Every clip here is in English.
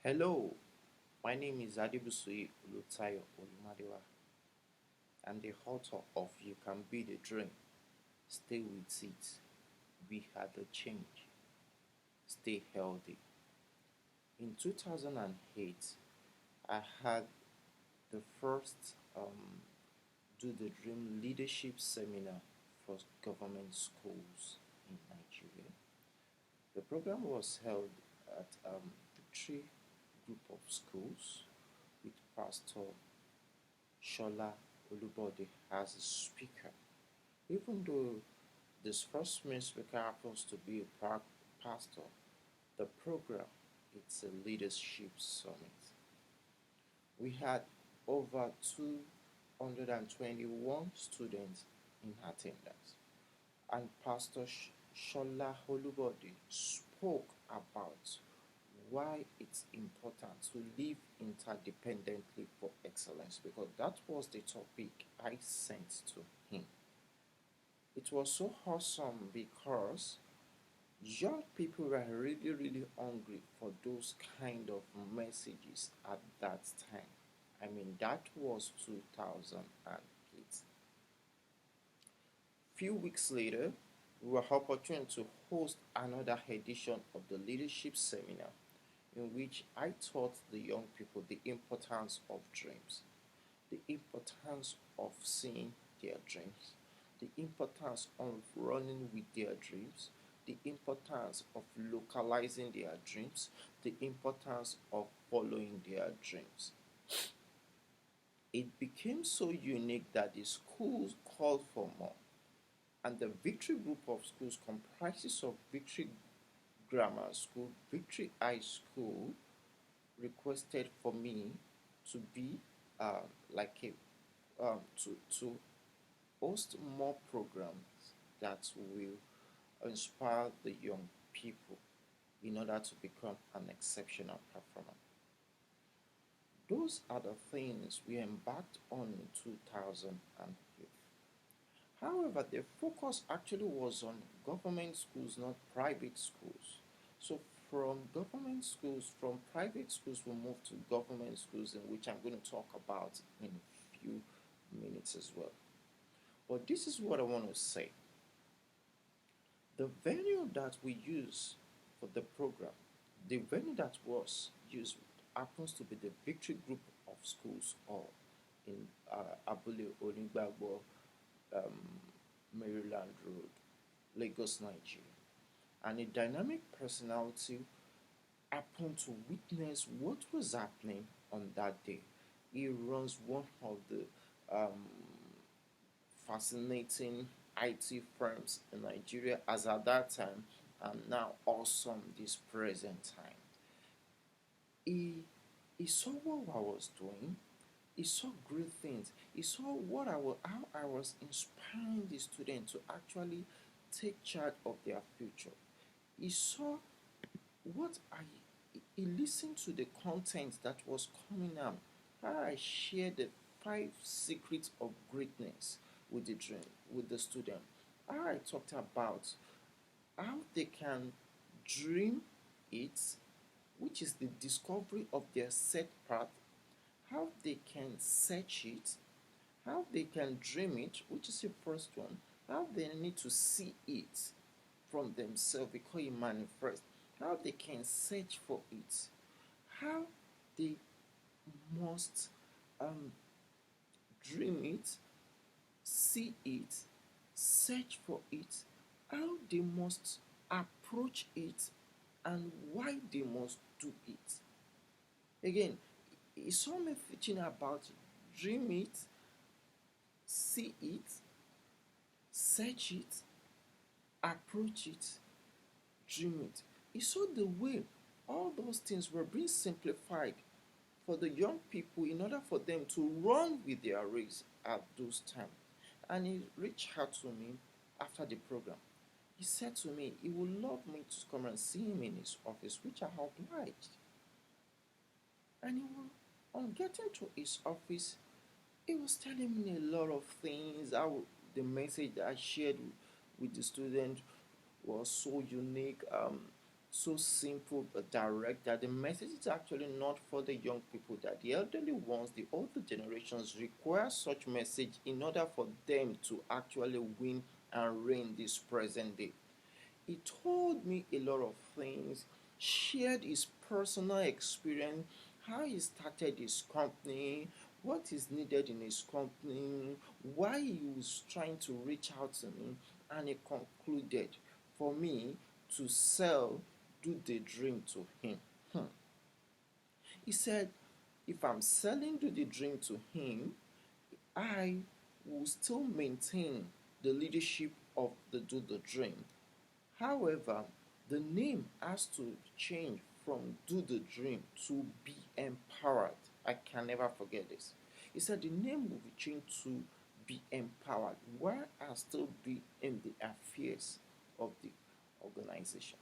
Hello, my name is Adebusuyi Olutayo Olumadewa. I'm the author of You Can Be the Dream. Stay with it. We had a change. Stay healthy. In 2008, I had the first Do the Dream leadership seminar for government schools in Nigeria. The program was held at three group of schools with Pastor Shola Olubode as a speaker. Even though this first main speaker happens to be a pastor, the program it's a leadership summit. We had over 221 students in attendance, and Pastor Shola Olubode spoke about why it's important to live interdependently for excellence, because that was the topic I sent to him. It was so awesome because young people were really hungry for those kind of messages at that time. I mean, that was 2008. Few weeks later, we were opportune to host another edition of the leadership seminar in which I taught the young people the importance of dreams, the importance of seeing their dreams, the importance of running with their dreams, the importance of localizing their dreams, the importance of following their dreams. It became so unique that the schools called for more, and the Victory group of schools comprises of Victory Grammar School, Victory High School requested for me to be like a to host more programs that will inspire the young people in order to become an exceptional performer. Those are the things we embarked on in 2008. However, the focus actually was on government schools, not private schools. So from private schools, we moved to government schools, in which I'm going to talk about in a few minutes as well. But this is what I want to say. The venue that we use for the program, the venue that was used happens to be the Victory Group of Schools, or in Abule Oligbagbo, Maryland Road, Lagos, Nigeria. And a dynamic personality happened to witness what was happening on that day. He runs one of the fascinating IT firms in Nigeria as at that time, and now awesome this present time. He saw what I was doing. He saw great things. He saw how I was inspiring the students to actually take charge of their future. He saw what I he listened to the content that was coming out. How I shared the 5 secrets of greatness with the student. How I talked about how they can dream it, which is the discovery of their set path, how they can search it, how they can dream it, which is the first one, how they need to see it from themselves because it manifests, how they can search for it, how they must dream it, see it, search for it, how they must approach it, and why they must do it. Again, he saw me teaching about dream it, see it, search it, approach it, dream it. He saw the way all those things were being simplified for the young people in order for them to run with their race at those times. And he reached out to me after the program. He said to me he would love me to come and see him in his office, which I obliged. And on getting to his office, he was telling me a lot of things. How the message that I shared with the student was so unique so simple but direct that the message is actually not for the young people, that the elderly ones, the older generations require such message in order for them to actually win and reign this present day. He told me a lot of things, shared his personal experience, how he started his company, what is needed in his company, why he was trying to reach out to me, and he concluded for me to sell Do the Dream to him. He said, if I'm selling Do the Dream to him, I will still maintain the leadership of the Do the Dream. However, the name has to change from Do the Dream to Be Empowered. I can never forget this. He said the name will be changed to Be Empowered, while I'll still be in the affairs of the organization.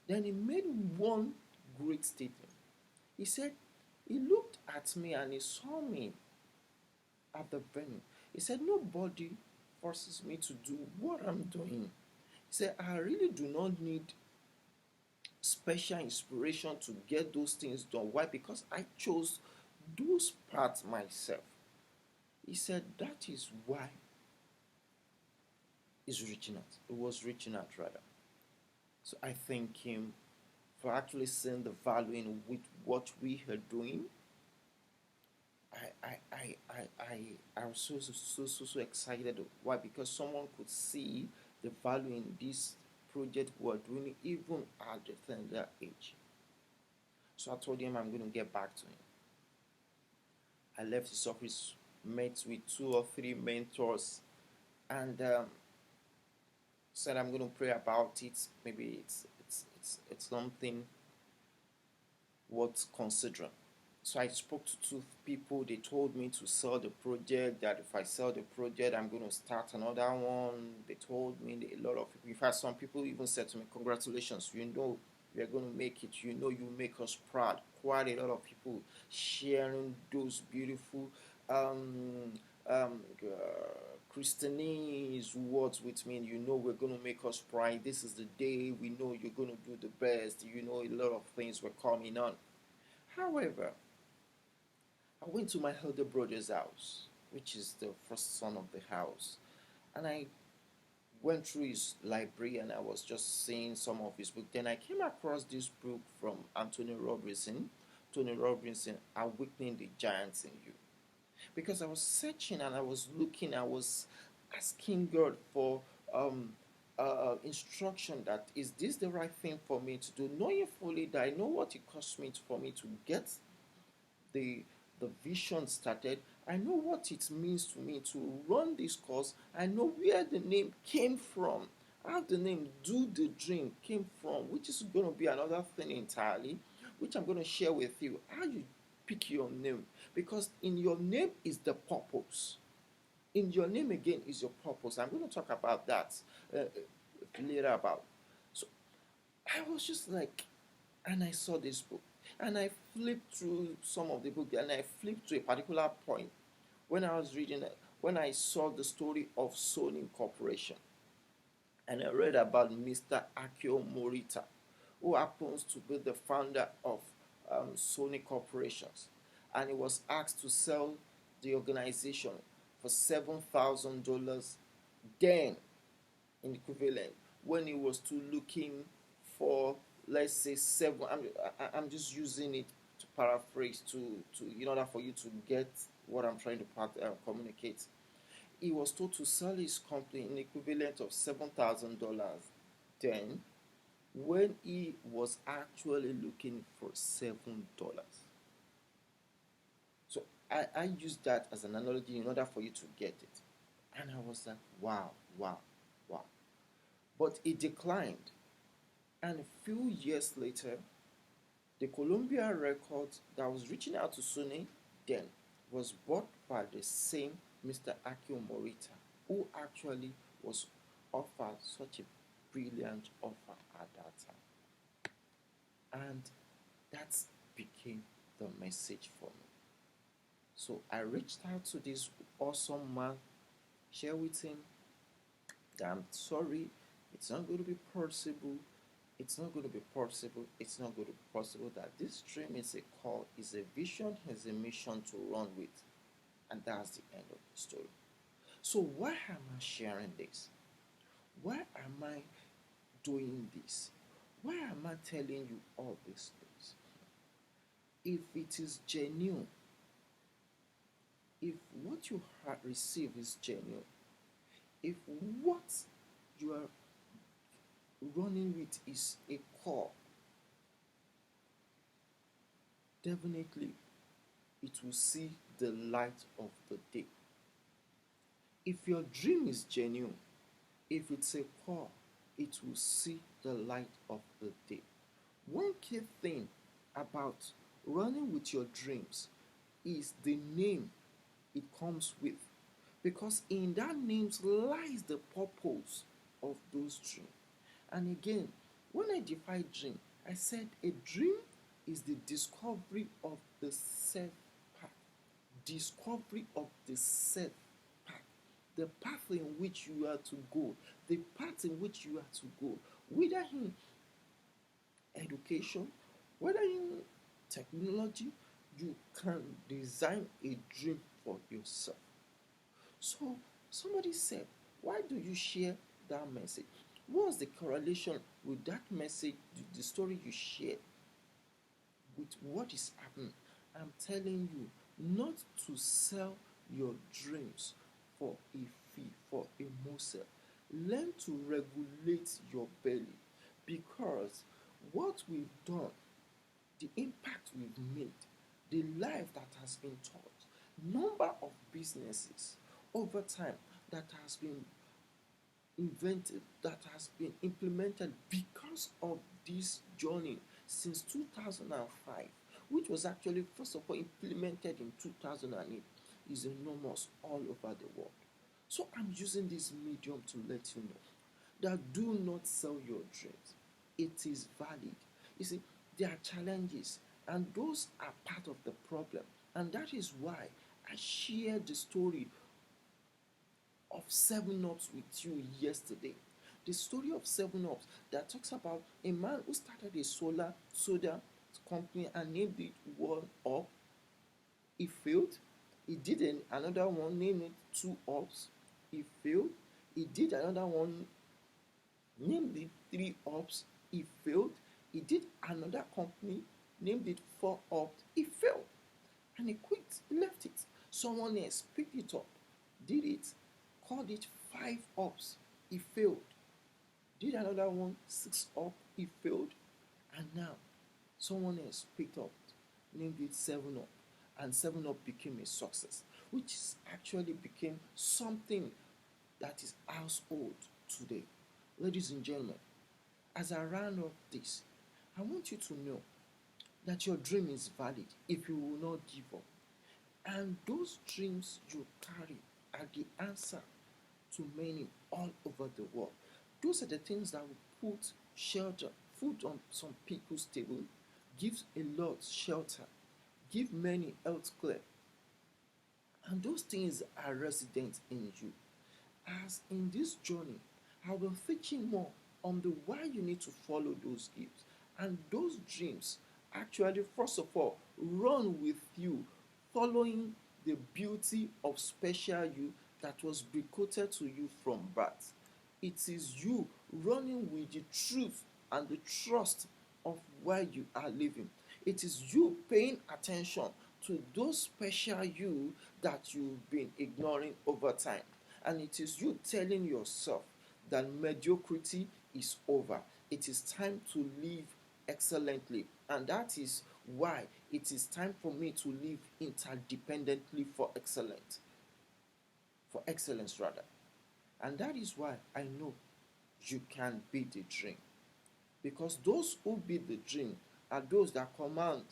Then he made one great statement. He said, he looked at me and he saw me at the venue. He said, nobody forces me to do what I'm doing. He said, I really do not need special inspiration to get those things done. Why? Because I chose those parts myself. He said, that is why it's reaching out. It was reaching out rather. So I thank him for actually seeing the value in with what we are doing. I was so excited. Why? Because someone could see the value in this project we're doing even at the tender age. So I told him I'm going to get back to him. I left his office, met with 2 or 3 mentors, and said I'm going to pray about it. Maybe it's something worth considering. So I spoke to 2 people. They told me to sell the project, that if I sell the project, I'm going to start another one. They told me a lot of people. In fact, some people even said to me, congratulations, you know you're going to make it. You know you make us proud. Quite a lot of people sharing those beautiful Christianese words with me. You know we're going to make us proud. This is the day. We know you're going to do the best. You know a lot of things were coming on. However, I went to my elder brother's house, which is the first son of the house, and I went through his library and I was just seeing some of his books. Then I came across this book from Tony Robinson, Awakening the Giants in You. Because I was searching and I was looking, I was asking God for instruction, that is this the right thing for me to do, knowing fully that I know what it cost me for me to get the vision started. I know what it means to me to run this course. I know where the name came from, how the name Do the Dream came from, which is going to be another thing entirely, which I'm going to share with you. How you pick your name, because in your name is the purpose. In your name again is your purpose. I'm going to talk about that later about. So I was just like, and I saw this book. And I flipped through some of the book, and I flipped to a particular point when I was reading it, when I saw the story of Sony Corporation. And I read about Mr. Akio Morita, who happens to be the founder of Sony Corporations. And he was asked to sell the organization for $7,000 then, in equivalent, when he was still looking for, let's say, I'm just using it to paraphrase to in order for you to get what I'm trying to communicate. He was told to sell his company in the equivalent of $7,000 then, when he was actually looking for $7. So I use that as an analogy in order for you to get it. And I was like, wow. But it declined. And a few years later, the Columbia Records that was reaching out to Sony then was bought by the same Mr. Akio Morita, who actually was offered such a brilliant offer at that time. And that became the message for me. So I reached out to this awesome man, shared with him that I'm sorry, it's not going to be possible it's not going to be possible. It's not going to be possible that this dream is a call, is a vision, has a mission to run with. And that's the end of the story. So why am I sharing this? Why am I doing this? Why am I telling you all these things? If it is genuine, if what you have received is genuine, if what you are running with is a core, definitely it will see the light of the day. If your dream is genuine, if it's a core, it will see the light of the day. One key thing about running with your dreams is the name it comes with, because in that name lies the purpose of those dreams. And again, when I define dream, I said a dream is the discovery of the self path. Discovery of the self path. The path in which you are to go. The path in which you are to go. Whether in education, whether in technology, you can design a dream for yourself. So somebody said, why do you share that message? What's the correlation with that message, the story you share, with what is happening? I'm telling you not to sell your dreams for a fee, for a morsel. Learn to regulate your belly, because what we've done, the impact we've made, the life that has been taught, number of businesses over time that has been invented, that has been implemented because of this journey since 2005, which was actually first of all implemented in 2008, is enormous all over the world. So I'm using this medium to let you know that do not sell your dreams. It is valid. You see, there are challenges, and those are part of the problem. And that is why I shared the story of 7-Ups with you yesterday. The story of 7-Ups that talks about a man who started a soda company and named it 1-Up. He failed. He did another one, named it 2-Ups. He failed. He did another one, named it 3-Ups. He failed. He did another company, named it 4-Ups. He failed. And he quit. He left it. Someone else picked it up, did it, called it 5-Ups. He failed. Did another one, 6-Up. He failed. And now someone else picked up, named it 7-Up. And 7-Up became a success, which actually became something that is household today. Ladies and gentlemen, as I round up this, I want you to know that your dream is valid if you will not give up. And those dreams you carry are the answer to many all over the world. Those are the things that will put shelter, food on some people's table, give a lot shelter, give many health care. And those things are resident in you. As in this journey, I will teaching more on the why you need to follow those gifts. And those dreams actually, first of all, run with you, following the beauty of special you that was recruited to you from birth. It is you running with the truth and the trust of where you are living. It is you paying attention to those special you that you've been ignoring over time. And it is you telling yourself that mediocrity is over. It is time to live excellently. And that is why it is time for me to live interdependently for excellence. For excellence, rather. And that is why I know you can beat the dream. Because those who beat the dream are those that command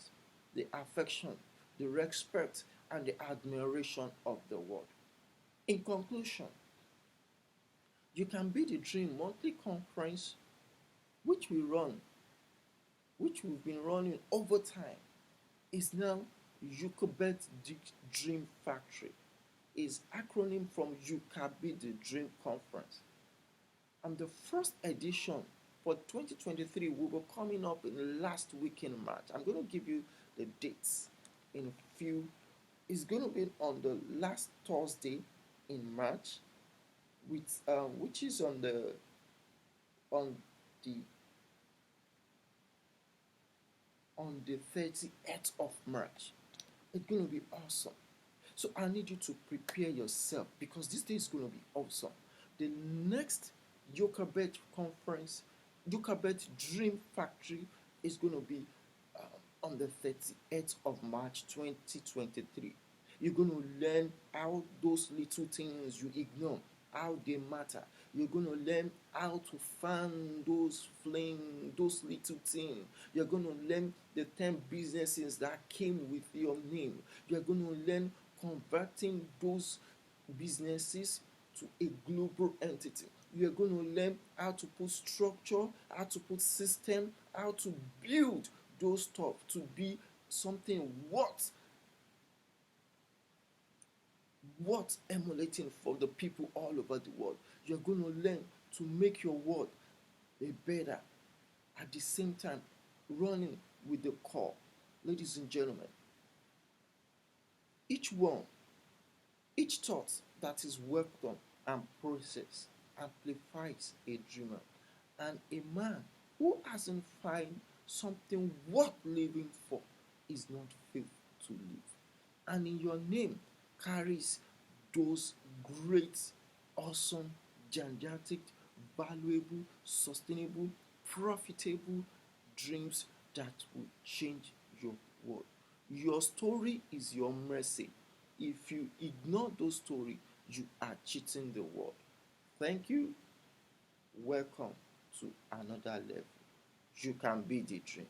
the affection, the respect, and the admiration of the world. In conclusion, you can beat the dream monthly conference, which we run, which we've been running over time, is now Yukabet Dream Factory. Is acronym from You Can Be the Dream Conference. And the first edition For 2023, we will coming up in last week in March. I'm going to give you the dates in a few. It's going to be on the last Thursday in March, with which is on the the on the 30th of March. It's going to be awesome. So I need you to prepare yourself because this day is going to be awesome. The next Yokerbet conference, Yokerbet Dream Factory, is going to be on the 30th of March 2023. You're going to learn how those little things you ignore, how they matter. You're going to learn how to fan those flame, those little things. You're going to learn the 10 businesses that came with your name. You're going to learn converting those businesses to a global entity. You're going to learn how to put structure, how to put system, how to build those stuff to be something worth emulating for the people all over the world. You're going to learn to make your world a better, at the same time running with the core. Ladies and gentlemen, each thought that is worked on and processed amplifies a dreamer. And a man who hasn't found something worth living for is not fit to live. And in your name carries those great, awesome, gigantic, valuable, sustainable, profitable dreams that will change your world. Your story is your mercy. If you ignore those stories, you are cheating the world. Thank you. Welcome to another level. You can be the dream.